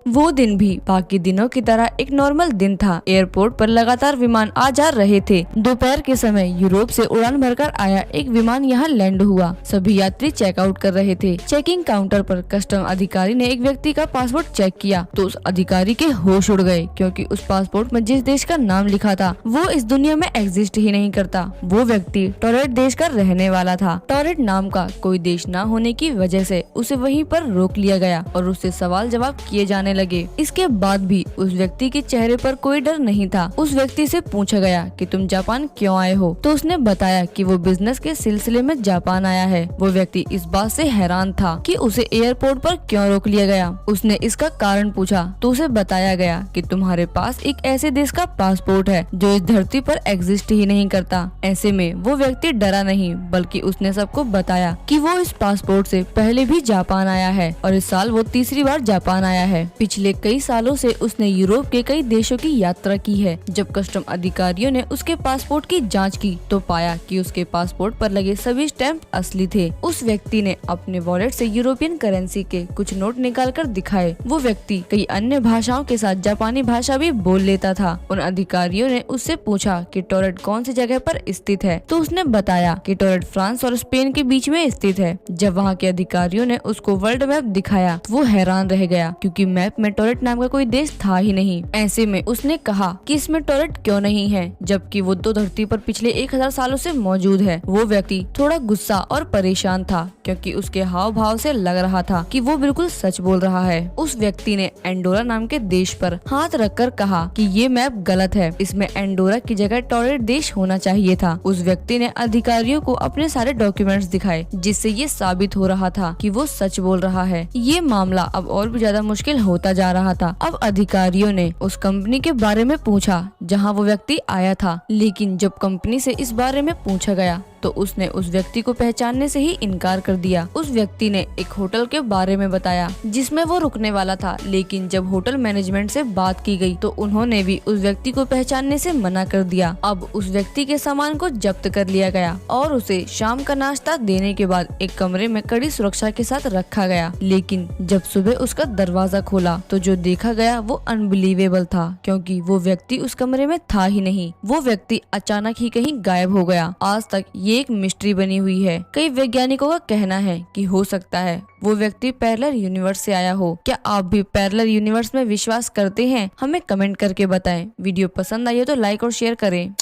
वो दिन भी बाकी दिनों की तरह एक नॉर्मल दिन था। एयरपोर्ट पर लगातार विमान आ जा रहे थे। दोपहर के समय यूरोप से उड़ान भरकर आया एक विमान यहाँ लैंड हुआ। सभी यात्री चेकआउट कर रहे थे। चेकिंग काउंटर पर कस्टम अधिकारी ने एक व्यक्ति का पासपोर्ट चेक किया तो उस अधिकारी के होश उड़ गए, क्योंकि उस पासपोर्ट में जिस देश का नाम लिखा था वो इस दुनिया में एग्जिस्ट ही नहीं करता। वो व्यक्ति टोरेट देश का रहने वाला था। टोरेट नाम का कोई देश न होने की वजह से उसे वहीं पर रोक लिया गया और उससे सवाल जवाब किए जाने लगे। इसके बाद भी उस व्यक्ति के चेहरे पर कोई डर नहीं था। उस व्यक्ति से पूछा गया कि तुम जापान क्यों आए हो, तो उसने बताया कि वो बिजनेस के सिलसिले में जापान आया है। वो व्यक्ति इस बात से हैरान था कि उसे एयरपोर्ट पर क्यों रोक लिया गया। उसने इसका कारण पूछा तो उसे बताया गया कि तुम्हारे पास एक ऐसे देश का पासपोर्ट है जो इस धरती पर एग्जिस्ट ही नहीं करता। ऐसे में वो व्यक्ति डरा नहीं, बल्कि उसने सबको बताया कि वो इस पासपोर्ट से पहले भी जापान आया है और इस साल वो तीसरी बार जापान आया है। पिछले कई सालों से उसने यूरोप के कई देशों की यात्रा की है। जब कस्टम अधिकारियों ने उसके पासपोर्ट की जांच की तो पाया कि उसके पासपोर्ट पर लगे सभी स्टैंप असली थे। उस व्यक्ति ने अपने वॉलेट से यूरोपियन करेंसी के कुछ नोट निकालकर दिखाए। वो व्यक्ति कई अन्य भाषाओं के साथ जापानी भाषा भी बोल लेता था। उन अधिकारियों ने उससे पूछा कि टोरेट कौन सी जगह पर स्थित है, तो उसने बताया कि टोरेट फ्रांस और स्पेन के बीच में स्थित है। जब वहाँ के अधिकारियों ने उसको वर्ल्ड मैप दिखाया तो वो हैरान रह गया, क्योंकि मैप में टोरेट नाम का कोई देश था ही नहीं। ऐसे में उसने कहा कि इसमें टोरेट क्यों नहीं है, जबकि वो तो धरती पर पिछले 1000 सालों से मौजूद है। वो व्यक्ति थोड़ा गुस्सा और परेशान था, क्योंकि उसके हाव भाव से लग रहा था कि वो बिल्कुल सच बोल रहा है। उस व्यक्ति ने एंडोरा नाम के देश पर हाथ रखकर कहा कि ये मैप गलत है, इसमें एंडोरा की जगह टोरेट देश होना चाहिए था। उस व्यक्ति ने अधिकारियों को अपने सारे डॉक्यूमेंट्स दिखाए, जिससे ये साबित हो रहा था कि वो सच बोल रहा है। ये मामला अब और भी ज्यादा मुश्किल होता जा रहा था। अब अधिकारियों ने उस कंपनी के बारे में पूछा जहां वो व्यक्ति आया था, लेकिन जब कंपनी से इस बारे में पूछा गया तो उसने उस व्यक्ति को पहचानने से ही इनकार कर दिया। उस व्यक्ति ने एक होटल के बारे में बताया जिसमें वो रुकने वाला था, लेकिन जब होटल मैनेजमेंट से बात की गई तो उन्होंने भी उस व्यक्ति को पहचानने से मना कर दिया। अब उस व्यक्ति के सामान को जब्त कर लिया गया और उसे शाम का नाश्ता देने के बाद एक कमरे में कड़ी सुरक्षा के साथ रखा गया। लेकिन जब सुबह उसका दरवाजा खोला तो जो देखा गया वो अनबिलीवेबल था, क्योंकि वो व्यक्ति उस कमरे में था ही नहीं। वो व्यक्ति अचानक ही कहीं गायब हो गया। आज तक ये एक मिस्ट्री बनी हुई है। कई वैज्ञानिकों का कहना है कि हो सकता है वो व्यक्ति पैरेलल यूनिवर्स से आया हो। क्या आप भी पैरेलल यूनिवर्स में विश्वास करते हैं? हमें कमेंट करके बताएं। वीडियो पसंद आई हो तो लाइक और शेयर करें।